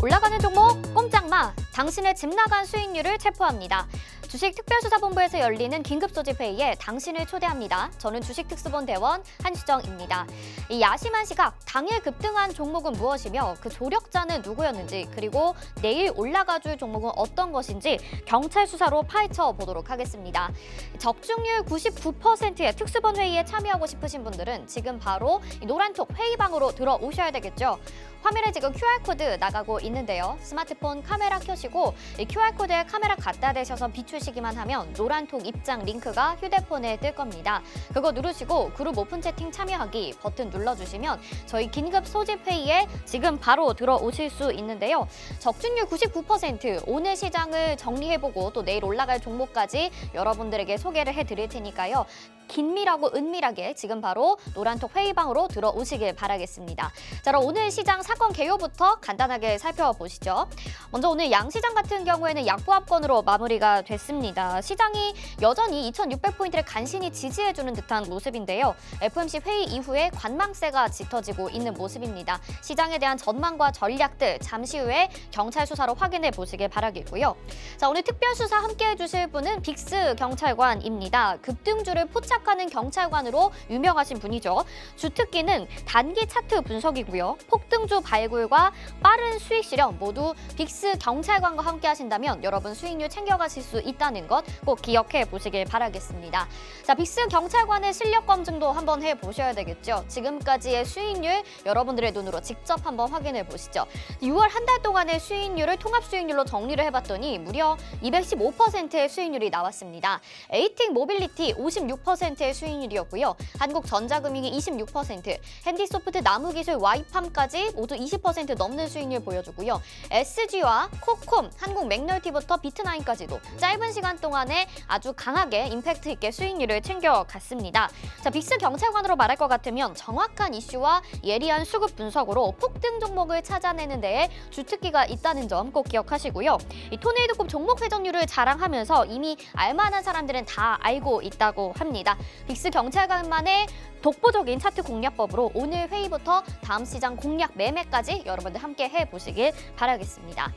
올라가는 종목 꼼짝마, 당신의 집 나간 수익률을 체포합니다. 주식특별수사본부에서 열리는 긴급소집회의에 당신을 초대합니다. 저는 주식특수본 대원 한수정입니다. 이 야심한 시각, 당일 급등한 종목은 무엇이며 그 조력자는 누구였는지, 그리고 내일 올라가줄 종목은 어떤 것인지 경찰 수사로 파헤쳐 보도록 하겠습니다. 적중률 99%의 특수본 회의에 참여하고 싶으신 분들은 지금 바로 이 노란톡 회의방으로 들어오셔야 되겠죠. 화면에 지금 QR코드 나가고 있는데요. 스마트폰 카메라 켜시고 이 QR코드에 카메라 갖다 대셔서 비추시기만 하면 노란톡 입장 링크가 휴대폰에 뜰 겁니다. 그거 누르시고 그룹 오픈 채팅 참여하기 버튼 눌러주시면 저희 긴급 소집 회의에 지금 바로 들어오실 수 있는데요. 적중률 99%, 오늘 시장을 정리해보고 또 내일 올라갈 종목까지 여러분들에게 소개를 해드릴 테니까요. 긴밀하고 은밀하게 지금 바로 노란톡 회의방으로 들어오시길 바라겠습니다. 자, 그럼 오늘 시장 사건 개요부터 간단하게 살펴보시죠. 먼저 오늘 양시장 같은 경우에는 약보합권으로 마무리가 됐습니다. 시장이 여전히 2600포인트를 간신히 지지해주는 듯한 모습인데요. FOMC 회의 이후에 관망세가 짙어지고 있는 모습입니다. 시장에 대한 전망과 전략들 잠시 후에 경찰 수사로 확인해 보시길 바라겠고요. 자, 오늘 특별수사 함께 해주실 분은 빅스 경찰관입니다. 급등주를 포착하는 경찰관으로 유명하신 분이죠. 주특기는 단기 차트 분석이고요. 폭등주 발굴과 빠른 수익 실현 모두 빅스 경찰관과 함께 하신다면 여러분 수익률 챙겨가실 수 있다는 것 꼭 기억해 보시길 바라겠습니다. 자, 빅스 경찰관의 실력 검증도 한번 해보셔야 되겠죠. 지금까지의 수익률 여러분들의 눈으로 직접 한번 확인해 보시죠. 6월 한 달 동안의 수익률을 통합 수익률로 정리를 해봤더니 무려 215%의 수익률이 나왔습니다. 에이틱 모빌리티 56%의 수익률이었고요. 한국전자금융이 26%, 핸디소프트 나무기술 와이팜까지 모두 20% 넘는 수익률 보여주고요. SG와 코콤, 한국 맥널티부터 비트나인까지도 짧은 시간 동안에 아주 강하게 임팩트 있게 수익률을 챙겨갔습니다. 자, 빅스 경찰관으로 말할 것 같으면 정확한 이슈와 예리한 수급 분석으로 폭등 종목을 찾아내는 데에 주특기가 있다는 점 꼭 기억하시고요. 이 토네이도급 종목 회전율을 자랑하면서 이미 알만한 사람들은 다 알고 있다고 합니다. 빅스 경찰관만의 독보적인 차트 공략법으로 오늘 회의부터 다음 시장 공략 매매까지 여러분들 함께 해보시길 바라겠습니다.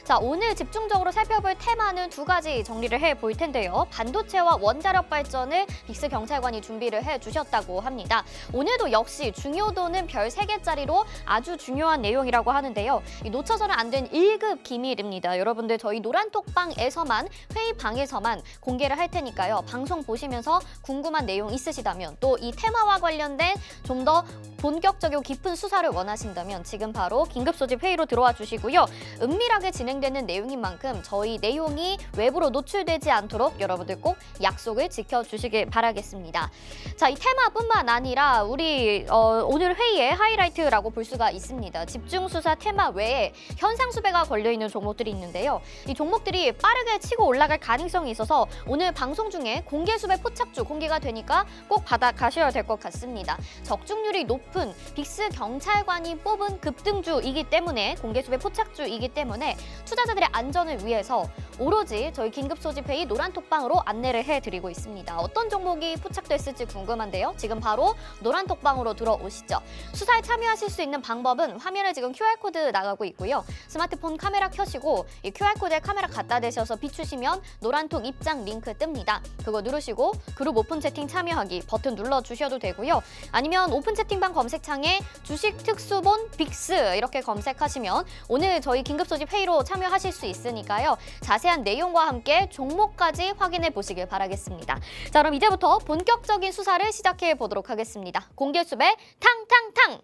자, 오늘 집중적으로 살펴볼 테마는 두 가지 정리를 해볼 텐데요. 반도체와 원자력 발전을 빅스 경찰관이 준비를 해주셨다고 합니다. 오늘도 역시 중요도는 별 3개짜리로 아주 중요한 내용이라고 하는데요. 놓쳐서는 안 된 1급 기밀입니다. 여러분들 저희 노란톡방에서만, 회의방에서만 공개를 할 테니까요. 방송 보시면서 궁금한 내용 있으시다면 또 이 테마와 관련된 좀 더 본격적이고 깊은 수사를 원하신다면 지금 바로 긴급소집 회의로 들어와 주시고요. 은밀하게 진행되는 내용인 만큼 저희 내용이 외부로 노출되지 않도록 여러분들 꼭 약속을 지켜주시길 바라겠습니다. 자, 이 테마뿐만 아니라 우리 오늘 회의의 하이라이트라고 볼 수가 있습니다. 집중수사 테마 외에 현상수배가 걸려있는 종목들이 있는데요. 이 종목들이 빠르게 치고 올라갈 가능성이 있어서 오늘 방송 중에 공개수배 포착주 공개가 되니까 꼭 받아가셔야 될 것 같습니다. 적중률이 높은 빅스 경찰관이 뽑은 급등주이기 때문에 공개수배 포착주이기 때문에 투자자들의 안전을 위해서 오로지 저희 긴급소집회의 노란톡방으로 안내를 해드리고 있습니다. 어떤 종목이 포착됐을지 궁금한데요. 지금 바로 노란톡방으로 들어오시죠. 수사에 참여하실 수 있는 방법은 화면에 지금 QR코드 나가고 있고요. 스마트폰 카메라 켜시고 이 QR코드에 카메라 갖다 대셔서 비추시면 노란톡 입장 링크 뜹니다. 그거 누르시고 그룹 오픈 채팅 참여하기 버튼 눌러주셔도 되고요. 아니면 오픈 채팅방 검색창에 주식특수본 빅스 이렇게 검색하시면 오늘 저희 긴급소집 회의로 참여하실 수 있으니까요. 자세한 내용과 함께 종목까지 확인해 보시길 바라겠습니다. 자, 그럼 이제부터 본격적인 수사를 시작해 보도록 하겠습니다. 공개수배 탕탕탕!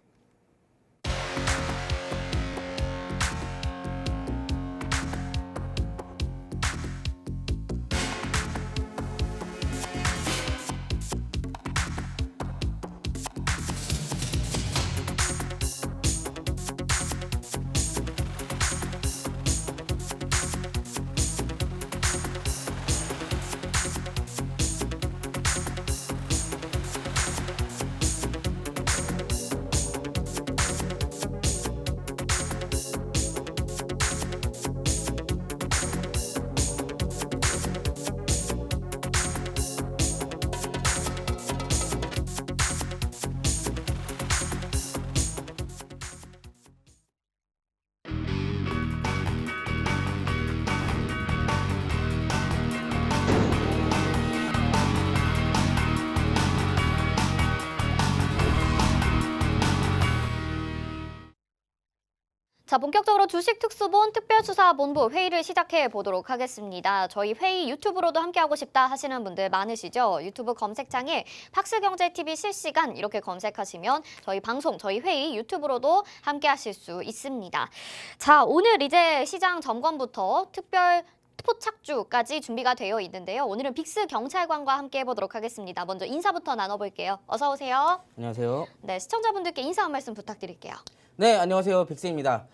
자, 본격적으로 주식특수본 특별수사본부 회의를 시작해 보도록 하겠습니다. 저희 회의 유튜브로도 함께하고 싶다 하시는 분들 많으시죠? 유튜브 검색창에 팍스경제TV 실시간 이렇게 검색하시면 저희 방송, 저희 회의 유튜브로도 함께하실 수 있습니다. 자, 오늘 이제 시장 점검부터 특별 포착주까지 준비가 되어 있는데요. 오늘은 빅스 경찰관과 함께 해보도록 하겠습니다. 먼저 인사부터 나눠볼게요. 어서 오세요. 안녕하세요. 네, 시청자분들께 인사 한 말씀 부탁드릴게요. 네, 안녕하세요. 빅스입니다.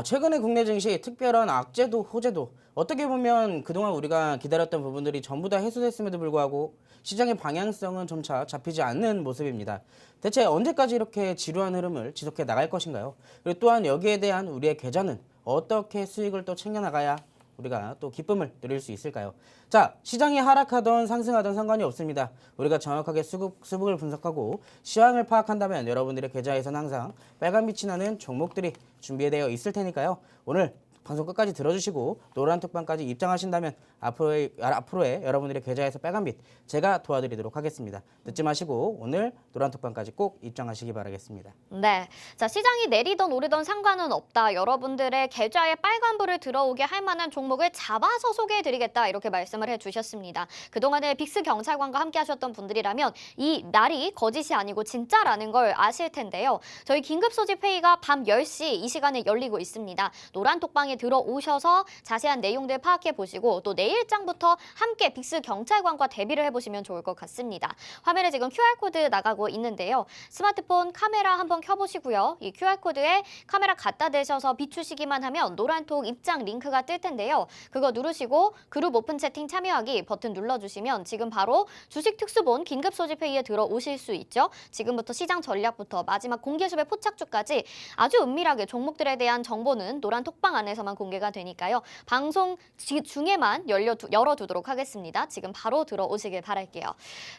최근에 국내 증시 특별한 악재도 호재도 어떻게 보면 그동안 우리가 기다렸던 부분들이 전부 다 해소됐음에도 불구하고 시장의 방향성은 점차 잡히지 않는 모습입니다. 대체 언제까지 이렇게 지루한 흐름을 지속해 나갈 것인가요? 그리고 또한 여기에 대한 우리의 계좌는 어떻게 수익을 또 챙겨나가야 우리가 또 기쁨을 누릴 수 있을까요? 자, 시장이 하락하던 상승하던 상관이 없습니다. 우리가 정확하게 수급을 분석하고 시황을 파악한다면 여러분들의 계좌에서는 항상 빨간 빛이 나는 종목들이 준비되어 있을 테니까요. 오늘 방송 끝까지 들어주시고 노란 톡방까지 입장하신다면 앞으로의 여러분들의 계좌에서 빨간빛 제가 도와드리도록 하겠습니다. 늦지 마시고 오늘 노란 톡방까지 꼭 입장하시기 바라겠습니다. 네, 자, 시장이 내리던 오르던 상관은 없다. 여러분들의 계좌에 빨간불을 들어오게 할 만한 종목을 잡아서 소개해드리겠다. 이렇게 말씀을 해주셨습니다. 그동안에 빅스 경찰관과 함께 하셨던 분들이라면 이 날이 거짓이 아니고 진짜라는 걸 아실 텐데요. 저희 긴급소집 회의가 밤 10시 이 시간에 열리고 있습니다. 노란 톡방에 들어오셔서 자세한 내용들 파악해 보시고 또 내일장부터 함께 빅스 경찰관과 대비를 해보시면 좋을 것 같습니다. 화면에 지금 QR코드 나가고 있는데요. 스마트폰 카메라 한번 켜보시고요. 이 QR코드에 카메라 갖다 대셔서 비추시기만 하면 노란톡 입장 링크가 뜰 텐데요. 그거 누르시고 그룹 오픈 채팅 참여하기 버튼 눌러주시면 지금 바로 주식특수본 긴급소집회의에 들어오실 수 있죠. 지금부터 시장 전략부터 마지막 공개수배 포착주까지 아주 은밀하게 종목들에 대한 정보는 노란 톡방 안에서만 공개가 되니까요. 방송 중에만 열어두도록 하겠습니다. 지금 바로 들어오시길 바랄게요.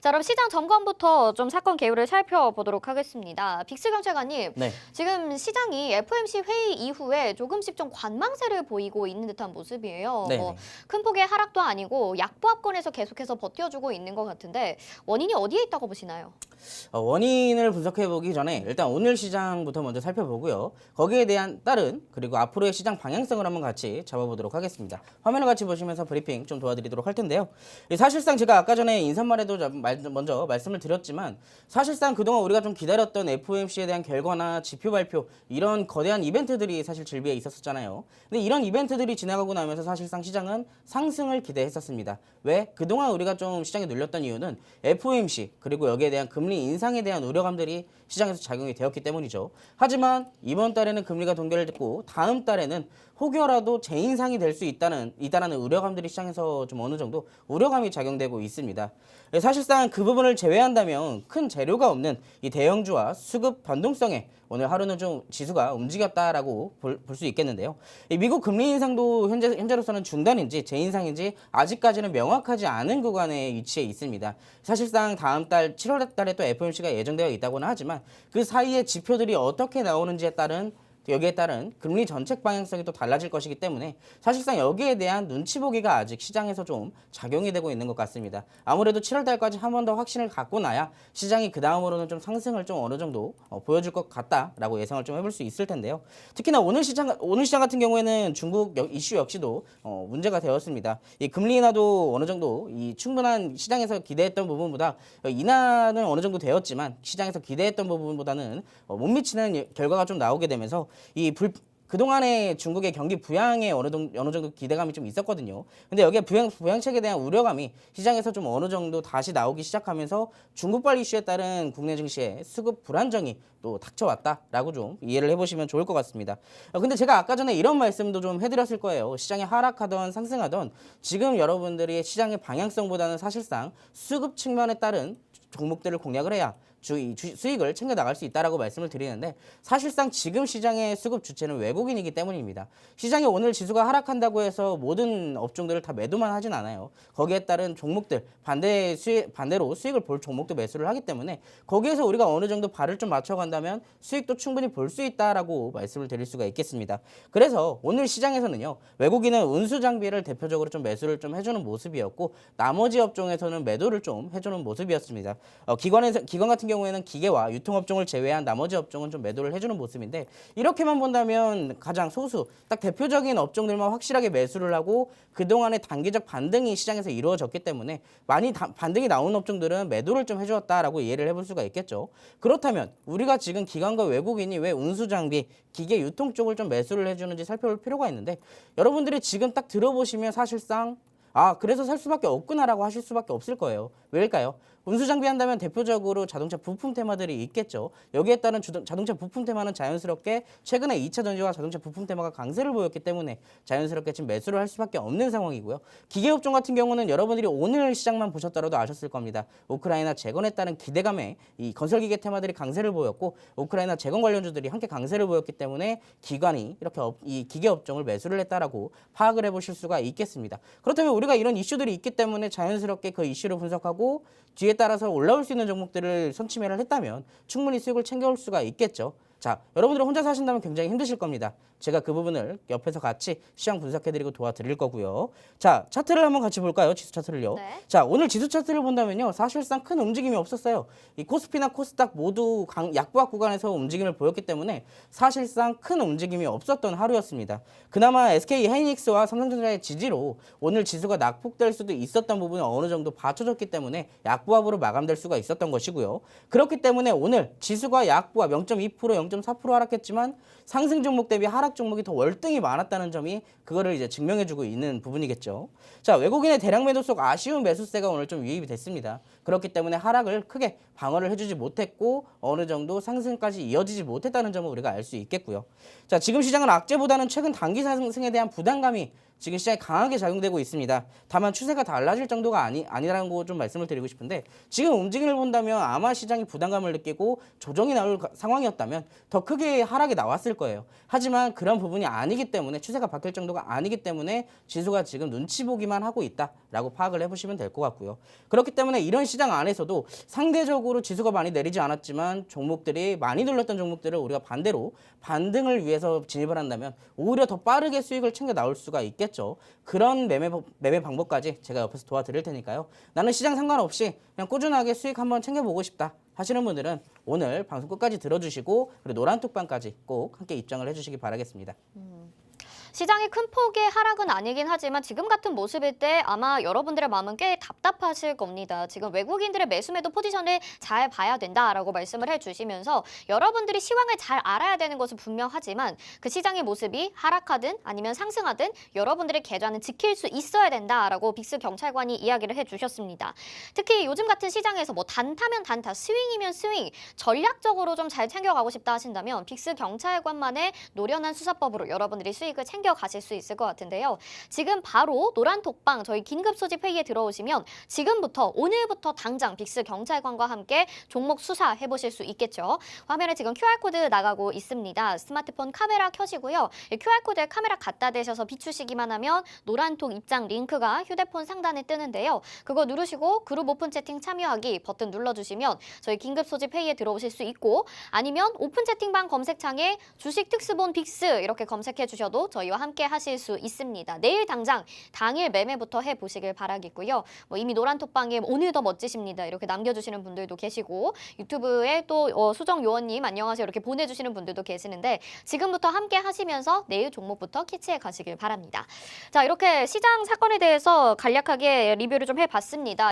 자, 그럼 시장 점검부터 좀 사건 개요를 살펴보도록 하겠습니다. 빅스 경찰관님, 네. 지금 시장이 FOMC 회의 이후에 조금씩 좀 관망세를 보이고 있는 듯한 모습이에요. 큰 폭의 하락도 아니고 약보합권에서 계속해서 버텨주고 있는 것 같은데 원인이 어디에 있다고 보시나요? 원인을 분석해보기 전에 일단 오늘 시장부터 먼저 살펴보고요. 거기에 대한 따른 그리고 앞으로의 시장 방향성을 한번 같이 잡아보도록 하겠습니다. 화면을 같이 보시면서 브리핑 좀 도와드리도록 할 텐데요. 사실상 제가 아까 전에 인사말에도 먼저 말씀을 드렸지만 사실상 그동안 우리가 좀 기다렸던 FOMC에 대한 결과나 지표 발표 이런 거대한 이벤트들이 사실 즐비해 있었잖아요. 근데 이런 이벤트들이 지나가고 나면서 사실상 시장은 상승을 기대했었습니다. 왜? 그동안 우리가 좀 시장에 눌렸던 이유는 FOMC 그리고 여기에 대한 금리 인상에 대한 우려감들이 시장에서 작용이 되었기 때문이죠. 하지만 이번 달에는 금리가 동결됐고 다음 달에는 혹여라도 재인상이 될 수 있다는 우려감들이 시장에서 좀 어느 정도 우려감이 작용되고 있습니다. 사실상 그 부분을 제외한다면 큰 재료가 없는 이 대형주와 수급 변동성에 오늘 하루는 좀 지수가 움직였다라고 볼 수 있겠는데요. 이 미국 금리 인상도 현재로서는 중단인지 재인상인지 아직까지는 명확하지 않은 구간에 위치해 있습니다. 사실상 다음 달 7월 달에 또 FOMC가 예정되어 있다고는 하지만 그 사이에 지표들이 어떻게 나오는지에 따른 여기에 따른 금리 정책 방향성이 또 달라질 것이기 때문에 사실상 여기에 대한 눈치 보기가 아직 시장에서 좀 작용이 되고 있는 것 같습니다. 아무래도 7월 달까지 한 번 더 확신을 갖고 나야 시장이 그 다음으로는 좀 상승을 좀 어느 정도 보여줄 것 같다라고 예상을 좀 해볼 수 있을 텐데요. 특히나 오늘 시장 같은 경우에는 중국 이슈 역시도 문제가 되었습니다. 이 금리 인하도 어느 정도 이 충분한 시장에서 기대했던 부분보다 인하는 어느 정도 되었지만 시장에서 기대했던 부분보다는 못 미치는 결과가 좀 나오게 되면서 그동안에 중국의 경기 부양에 어느 정도 기대감이 좀 있었거든요. 근데 여기에 부양책에 대한 우려감이 시장에서 좀 어느 정도 다시 나오기 시작하면서 중국발 이슈에 따른 국내 증시의 수급 불안정이 또 닥쳐왔다라고 좀 이해를 해보시면 좋을 것 같습니다. 근데 제가 아까 전에 이런 말씀도 좀 해드렸을 거예요. 시장이 하락하던 상승하던 지금 여러분들이 시장의 방향성보다는 사실상 수급 측면에 따른 종목들을 공략을 해야 수익을 챙겨 나갈 수 있다라고 말씀을 드리는데 사실상 지금 시장의 수급 주체는 외국인이기 때문입니다. 시장이 오늘 지수가 하락한다고 해서 모든 업종들을 다 매도만 하진 않아요. 거기에 따른 종목들 반대로 수익을 볼 종목도 매수를 하기 때문에 거기에서 우리가 어느 정도 발을 좀 맞춰간다면 수익도 충분히 볼 수 있다라고 말씀을 드릴 수가 있겠습니다. 그래서 오늘 시장에서는요, 외국인은 운수 장비를 대표적으로 좀 매수를 좀 해주는 모습이었고 나머지 업종에서는 매도를 좀 해주는 모습이었습니다. 기관 같은 경우에는 기계와 유통업종을 제외한 나머지 업종은 좀 매도를 해주는 모습인데 이렇게만 본다면 가장 소수, 딱 대표적인 업종들만 확실하게 매수를 하고 그동안의 단기적 반등이 시장에서 이루어졌기 때문에 많이 반등이 나오는 업종들은 매도를 좀 해주었다라고 이해를 해볼 수가 있겠죠. 그렇다면 우리가 지금 기관과 외국인이 왜 운수장비, 기계 유통 쪽을 좀 매수를 해주는지 살펴볼 필요가 있는데 여러분들이 지금 딱 들어보시면 사실상 그래서 살 수밖에 없구나라고 하실 수밖에 없을 거예요. 왜일까요? 운수장비 한다면 대표적으로 자동차 부품 테마들이 있겠죠. 여기에 따른 자동차 부품 테마는 자연스럽게 최근에 2차 전지와 자동차 부품 테마가 강세를 보였기 때문에 자연스럽게 지금 매수를 할 수밖에 없는 상황이고요. 기계업종 같은 경우는 여러분들이 오늘 시장만 보셨더라도 아셨을 겁니다. 우크라이나 재건에 따른 기대감에 이 건설기계 테마들이 강세를 보였고 우크라이나 재건 관련주들이 함께 강세를 보였기 때문에 기관이 이렇게 이 기계업종을 매수를 했다라고 파악을 해보실 수가 있겠습니다. 그렇다면 우리가 이런 이슈들이 있기 때문에 자연스럽게 그 이슈를 분석하고 뒤에 따라서 올라올 수 있는 종목들을 선취매를 했다면 충분히 수익을 챙겨올 수가 있겠죠. 자, 여러분들은 혼자 사신다면 굉장히 힘드실 겁니다. 제가 그 부분을 옆에서 같이 시장 분석해드리고 도와드릴 거고요. 자, 차트를 한번 같이 볼까요? 지수 차트를요. 네. 자, 오늘 지수 차트를 본다면요. 사실상 큰 움직임이 없었어요. 이 코스피나 코스닥 모두 약보합 구간에서 움직임을 보였기 때문에 사실상 큰 움직임이 없었던 하루였습니다. 그나마 SK 하이닉스와 삼성전자의 지지로 오늘 지수가 낙폭될 수도 있었던 부분은 어느 정도 받쳐줬기 때문에 약보합으로 마감될 수가 있었던 것이고요. 그렇기 때문에 오늘 지수가 약보합 0.2%, 0.4% 하락했지만 상승 종목 대비 하락 종목이 더 월등히 많았다는 점이 그거를 이제 증명해주고 있는 부분이겠죠. 자, 외국인의 대량 매도 속 아쉬운 매수세가 오늘 좀 유입이 됐습니다. 그렇기 때문에 하락을 크게 방어를 해주지 못했고 어느 정도 상승까지 이어지지 못했다는 점을 우리가 알 수 있겠고요. 자, 지금 시장은 악재보다는 최근 단기 상승에 대한 부담감이 지금 시장에 강하게 작용되고 있습니다. 다만 추세가 달라질 정도가 아니라는 거 좀 말씀을 드리고 싶은데 지금 움직임을 본다면 아마 시장이 부담감을 느끼고 조정이 나올 상황이었다면 더 크게 하락이 나왔을 거예요. 하지만 그런 부분이 아니기 때문에 추세가 바뀔 정도가 아니기 때문에 지수가 지금 눈치 보기만 하고 있다라고 파악을 해보시면 될 것 같고요. 그렇기 때문에 이런 시장 안에서도 상대적으로 지수가 많이 내리지 않았지만 종목들이 많이 눌렸던 종목들을 우리가 반대로 반등을 위해서 진입을 한다면 오히려 더 빠르게 수익을 챙겨 나올 수가 있겠죠. 그런 매매 방법까지 제가 옆에서 도와드릴 테니까요. 나는 시장 상관없이 그냥 꾸준하게 수익 한번 챙겨보고 싶다 하시는 분들은 오늘 방송 끝까지 들어주시고 그리고 노란톡방까지 꼭 함께 입장을 해주시기 바라겠습니다. 시장이 큰 폭의 하락은 아니긴 하지만 지금 같은 모습일 때 아마 여러분들의 마음은 꽤 답답하실 겁니다. 지금 외국인들의 매수매도 포지션을 잘 봐야 된다라고 말씀을 해주시면서 여러분들이 시황을 잘 알아야 되는 것은 분명하지만 그 시장의 모습이 하락하든 아니면 상승하든 여러분들의 계좌는 지킬 수 있어야 된다라고 빅스 경찰관이 이야기를 해주셨습니다. 특히 요즘 같은 시장에서 뭐 단타면 단타, 스윙이면 스윙, 전략적으로 좀 잘 챙겨가고 싶다 하신다면 빅스 경찰관만의 노련한 수사법으로 여러분들이 수익을 챙겨가실 수 있을 것 같은데요. 지금 바로 노란톡방 저희 긴급 소집 회의에 들어오시면 지금부터 오늘부터 당장 빅스 경찰관과 함께 종목 수사해 보실 수 있겠죠. 화면에 지금 QR코드 나가고 있습니다. 스마트폰 카메라 켜시고요. QR코드에 카메라 갖다 대셔서 비추시기만 하면 노란톡 입장 링크가 휴대폰 상단에 뜨는데요. 그거 누르시고 그룹 오픈 채팅 참여하기 버튼 눌러주시면 저희 긴급 소집 회의에 들어오실 수 있고 아니면 오픈 채팅방 검색창에 주식 특수본 빅스 이렇게 검색해 주셔도 저희와 함께 하실 수 있습니다. 내일 당장 당일 매매부터 해보시길 바라겠고요. 뭐 이미 노란톡방에 오늘 더 멋지십니다. 이렇게 남겨주시는 분들도 계시고 유튜브에 또 수정 요원님 안녕하세요 이렇게 보내주시는 분들도 계시는데 지금부터 함께 하시면서 내일 종목부터 캐치해 가시길 바랍니다. 자, 이렇게 시장 사건에 대해서 간략하게 리뷰를 좀 해봤습니다.